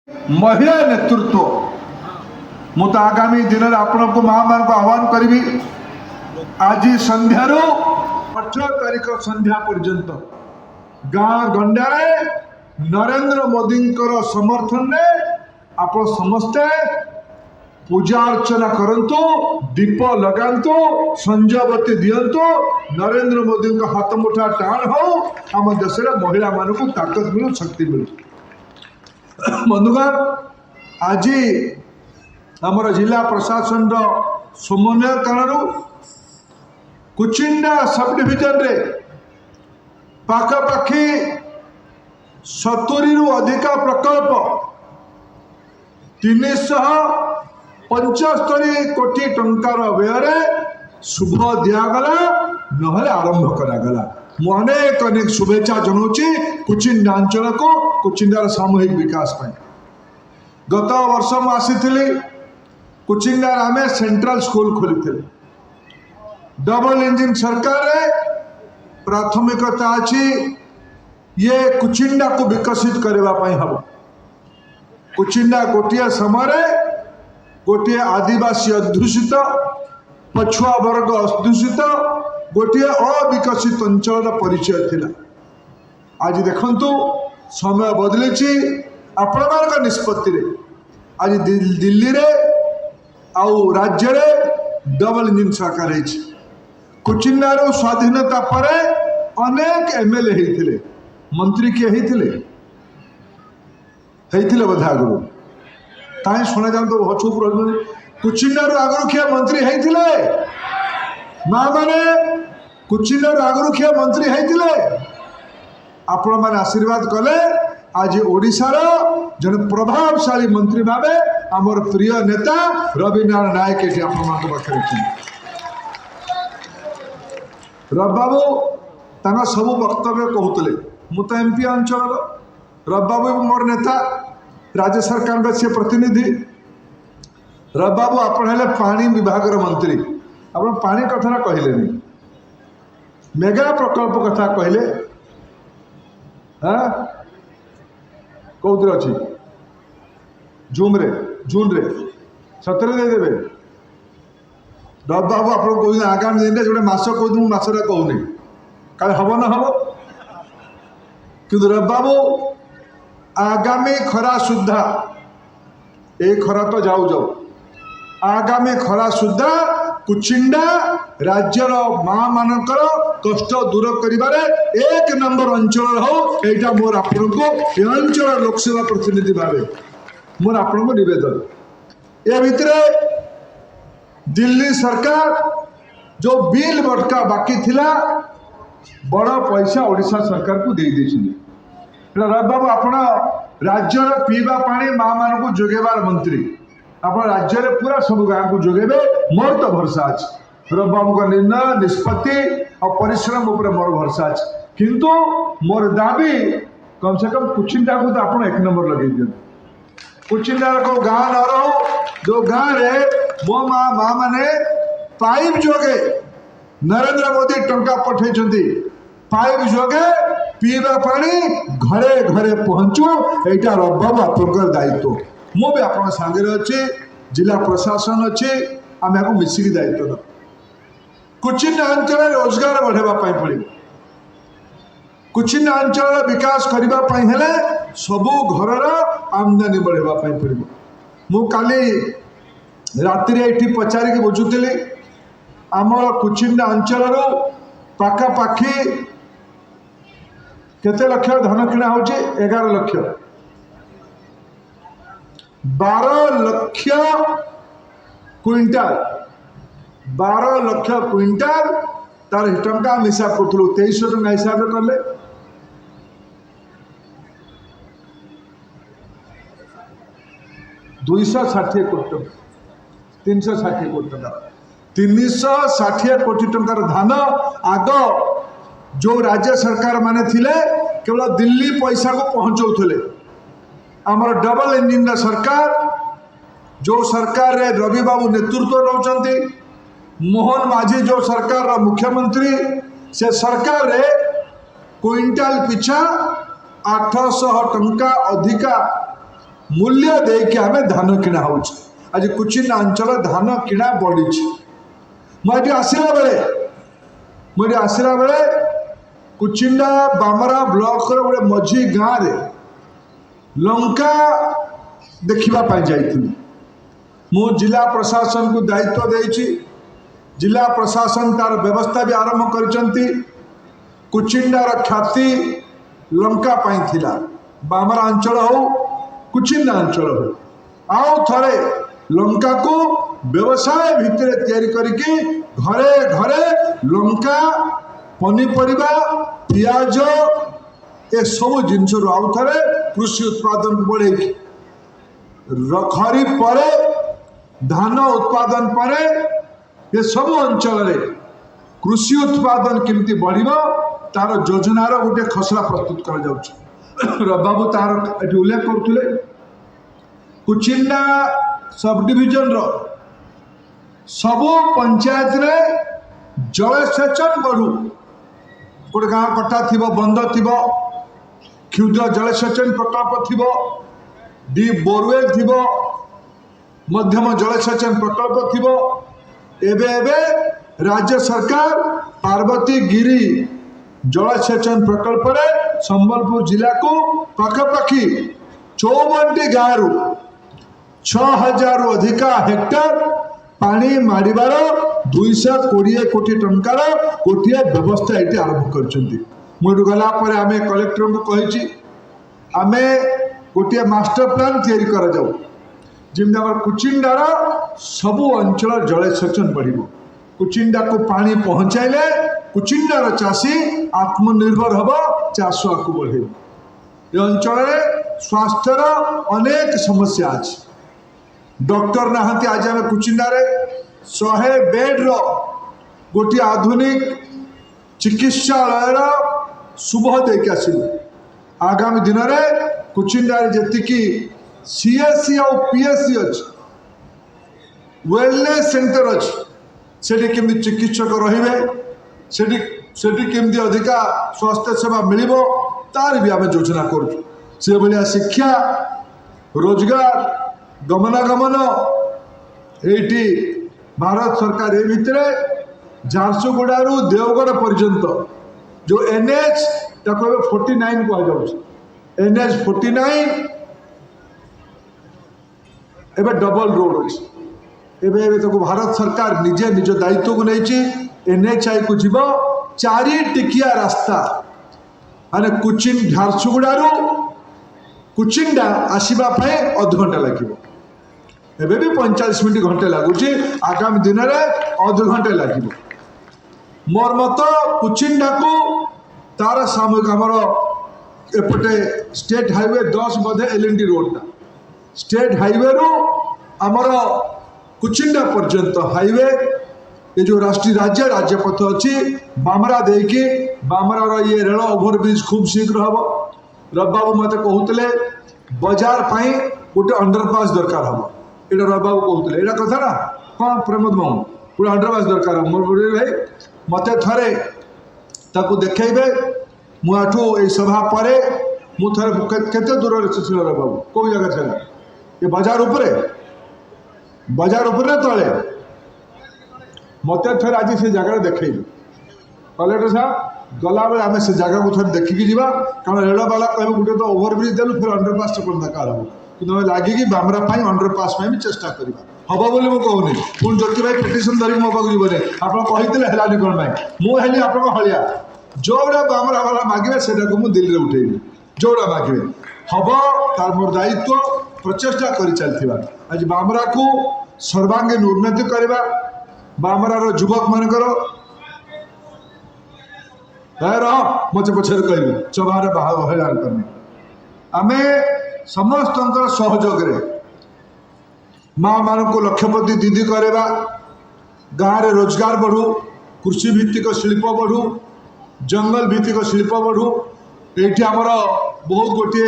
महिला नेतृत्व मु तो आगामी दिन में आपण को माँ मान को आह्वान करी आज संध्यार 18 तारीख संध्या पर्यंत गाँ गंडारे नरेंद्र मोदी समर्थन में आप समस्ते पूजा अर्चना करंतु दीप लगांतु संजयवती दियंतु नरेंद्र मोदी का हाथ मुठा टाण हो आम देश महिला मान को ताकत मिलू शक्ति मिलू। बंधुगण आज आमर जिला प्रशासन समन्वय कारण कुचिंडा सब डिविजन रे पाखापाखि 70 अधिका प्रकल्प 375 कोटी टंकार व्यय शुभ दिगला नहले आरंभ करागला। मु अनेक अनेक शुभेच्छा जनाऊँगी कुचिंडा अंचल को कुचिंडार सामूहिक विकास पाई। गत वर्ष मुझे कुचिंडार आम सेंट्रल स्कूल खोली डबल इंजिन सरकार प्राथमिकता अच्छी ये कुचिंडा को विकसित करने हम। कुचिंडा गोटे समय गोटे आदिवासी अध्युषित पछुआ वर्ग अध्युषित गोटे अविकसित अंचल परिचय थिला। आज देखंतु समय बदली आपण मान निष्पत्ति आज दिल्ली रे आउ राज्य रे डबल इंजिन सरकार है। कुचिंडार स्वाधीनता पर अनेक एमएलए होते मंत्री किए होते बोधे आगु कहीं शुणा जात चुप रही। कुचिंडार आगु किए मंत्री होते माँ मैंने कुचिंडार आगु किए मंत्री होते आपण मैंने आशीर्वाद कले आज ओडिशार जन प्रभावशाली मंत्री भावे आमर प्रिय नेता रविनारायण नायक ये पाखे रवि बाबू सब वक्तव्य कहते मु तो एमपी अंचल रवि बाबू मोर नेता राज्य सरकार से प्रतिनिधि रवि बाबू आपड़े पानी विभाग मंत्री आप पानी कथा कहले मेगा प्रकल्प कथा कहले हाँ कौन अच्छी जून रे सतरे देदेवे रवि बाबू आप कौन आगामी दिन में जो मस कह मसटा कहूनी काले हम ना हम कि रवि बाबू आगामी खरा सुधा ए खरा तो जाऊ जाऊ आगामी खरा सुधा कुचिंडा राज्यर माँ मानकर कष्ट दूर करिबारे 1 नंबर अंचल हो एटा मोर आपन को अंचल लोकसेवा प्रतिनिधि भावे मोर आपन को निवेदन। ए भितरे दिल्ली सरकार जो बिल बटका बाकी थिला बड़ पैसा ओडिशा सरकार को दे देछिले। रवि बाबू आपण राज्यर पीवा पानी माँ मान को जोगेबार मंत्री आप राज्य में पूरा सब गाँव को जोगेबे मोर तो भरसा अच्छे। रवि बाबू का निर्णय निष्पत्ति और परिश्रम उपर मोर भरसा अच्छे किंतु मोर दाबी कम से कम कुचिंडा को तो आप 1 नंबर लगे दिखाँ। कुचिंडा को गाँव न रहो जो गाँव रे मो माँ मैंने पाइप जोगे नरेंद्र मोदी टंका पठे पाइप जोगे पीवा पानी घरे घरे पहुँचू यहाँ रवि बाबू आप दायित्व मु भी आप सांगे अच्छे जिला प्रशासन अच्छे आम आपको मिसिकी दायित्व दे कुचिंडा अंचल रोजगार बढ़ावाई पड़े कुचिंडा अंचल विकास करने सबू घर आमदानी बढ़ावाई पड़े। मु काली राति ये पचारिक बुझुली आम कुचिंडा अंचल पाखापाखि केते लक्ष धान किणा हो 11 लक्ष 12 लक्ष क्विंटाल 12 लक्ष क्विंटाल तार टंका हम हिसाब करूँ 2300 टंका हिसाब कले 260 कोटी 360 कोटी टंका 360 कोटी टंकार धान आग जो राज्य सरकार माने थिले केवल दिल्ली पैसा को पहुँचाऊले आमर डबल इंजिन सरकार जो सरकार रे रवि बाबू नेतृत्व नौचंती मोहन माझी जो सरकार मुख्यमंत्री से सरकार रे क्विंटाल पिछा 800 टंका अधिका मूल्य देके आम धान किणा हो। आज कुचिंडा अंचल धान किणा बढ़ी। मुझे आसला बेले कुचिंडा बामरा ब्लॉक गोटे मझी गाँव रे लंका देखा जाइए। मु जिला प्रशासन को दायित्व देछि। जिला प्रशासन तार व्यवस्था भी आरंभ करचंती। कुचिंडार ख्याति लंका पाई थिला। बामरा अंचल हो कुचिंडा अंचल हो आउ थरे लंका को व्यवसाय भितर तैयारी करके घरे घरे लंका पनीपरिया पियाज ए सब जिनस आउ थे कृषि उत्पादन को बढ़े खरीफ पर धान उत्पादन पर ये सब अंचल कृषि उत्पादन केमती बढ़ तार योजनार गोटे खसड़ा प्रस्तुत कर बाबू तार ये उल्लेख करुले कुचिंडा सब डिविजन रो सबु पंचायत रे जलसेचन बढ़ू। गोटे गाँ कटा थी बंद थी क्षुद्र जलसेचन प्रकल्प थी डी बोरवेल थी मध्यम जलसेचन प्रकल्प थी। एबे राज्य सरकार पार्वती गिरी जलसेचन प्रकल्प रे संबलपुर जिला को पाखापाखि 54 गाँव 6000 अधिका हेक्टर पानी मारिबार 220 कोटी टंकार गोटे व्यवस्था ये आरंभ कर गलापर आम कलेक्टर को कही आम गोटे मास्टर प्लान तैयारी कर जाऊ जमी आम कुचिंडार सबू अंचल जलसेचन बढ़। कुचिंडा को पानी पहुँचाइले कुचिंडार चाषी आत्मनिर्भर हम चाष आगे बढ़े। ये अंचल स्वास्थ्यर अनेक समस्या अच्छी। डॉक्टर नहांती आज आम कुचिंडार 100 बेड रो गोटे आधुनिक चिकित्सालय शुभ देके आसलु। आगामी दिन में कुचिंडार जी सीएससी और पीएससी अच्छी वेलनेस सेंटर अच्छी सेठी केमती चिकित्सक रही केमती अधिका स्वास्थ्य सेवा मिल तार भी आम योजना कर शिक्षा रोजगार गमनागमन ये भारत सरकार ये भितर झारसुगुड़ू देवगढ़ पर्यंत जो एनएच 49 कह एनएच 49 एबे डबल रोड अच्छी। एबे तो भारत सरकार निजे निज दायित्व को नहीं एनएचआई को जीव 4 टिकिया रास्ता माने कुचिन झारसुगुड़ू कुचिंडा आसवा अध घंटा लगे। एबे भी 45 मिनट घंटे लगुच आगामी दिन में अध घंटे लगे। मोर मत कुचिंडा को तार सामूहिक आमर एपटे स्टेट हाईवे 10 बोधे एलएनडी रोड स्टेट हाईवे रू आमर कुचिंडा पर्यंत हाईवे ये जो राष्ट्रीय राज्यपथ अच्छी बामरा देकी बामरार ये रेल ओभरब्रिज खूब शीघ्र हम। रबाबू मत कहते बाजार पाई गोटे अंडरपास दरकार हम ये रबाबू कहते यहाँ कथा ना कौन प्रमोद महू गोटे अंडरपास दरकार हम मोर भाई मत थे ताकू देखेबे मुठू ये सभा पर मुझे दूर रबाबू कौ जगह था ये बाजार उपरे तले मत थे आज से जगह देखेबे कलेक्टर साहब गला बेले आम से जगह को थे देखिकी जावा कारण रेल बाला कह गोटे तो ओभरब्रिज देलु फिर अंडरपास कौन दरकार हम कि लगिकी बामरा अंडरपास भी चेष्टा करवा हम बोली मुझे कहूनी पुणी ज्योति भाई पिटिशन धरिक मो पाक जीवन आप कहते है कौन ना मुझे आप हलिया जोड़ा बामरा वाला मागे से दिल्ली में उठेबी जोड़ा मागे हम तार मोर दायित्व प्रचेषा कर चलता आज बामरा को सर्वांगीन उन्नति करवा बामरार युवक मानकर मत पछर कह सभार हैरान करनी आम समस्त सहयोग माँ मान को लक्षपति दीदी करवा गाँव में रोजगार बढ़ू कृषि भित्तिक शिल्प बढ़ू जंगल भित्तिक शिल्प बढ़ू ये आमर बहुत गोटे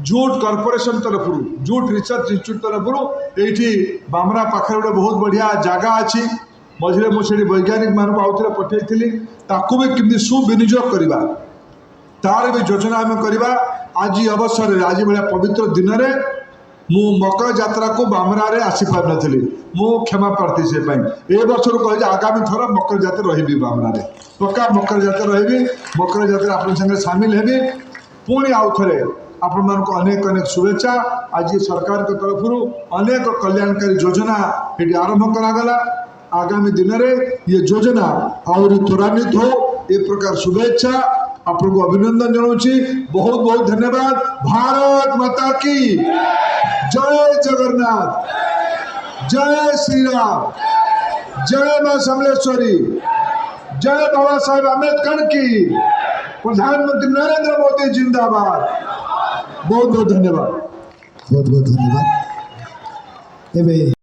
जूट कॉर्पोरेशन तरफ जूट रिसर्च इंस्टीट्यूट तरफ ये बामरा पाखे गोटे बहुत बढ़िया जगह अच्छी मझे मुझे वैज्ञानिक मान आउे पठेली ताकू भी किमती सुविनियोग करवा तार भी योजना आम करवा आज अवसर आज भाया पवित्र दिन में मु मकर जात्रा को बामरा रे आसी पार नथली मु क्षमा प्रार्थी से ए वर्ष कह आगामी थर मकर जात्रा रही बामरा रे पक्का मकर जात्रा रही मकर जात्रा आप संगे सामिल हेबी पुणी आउ थे आपण मानक अनेक अनेक शुभेच्छा। आज सरकार के तरफ अनेक कल्याणकारी योजना ये आरंभ करागला आगामी दिन में ये योजना आहरी त्वरान्वित हो ए प्रकार शुभेच्छा आपको अभिनंदन जनाऊँगी बहुत बहुत धन्यवाद। भारत माता की जय जगन्नाथ जय श्री राम जय मां समलेश्वरी जय बाबा साहेब अम्बेडकर की प्रधानमंत्री नरेंद्र मोदी जिंदाबाद। बहुत बहुत धन्यवाद। बहुत बहुत धन्यवाद। एवं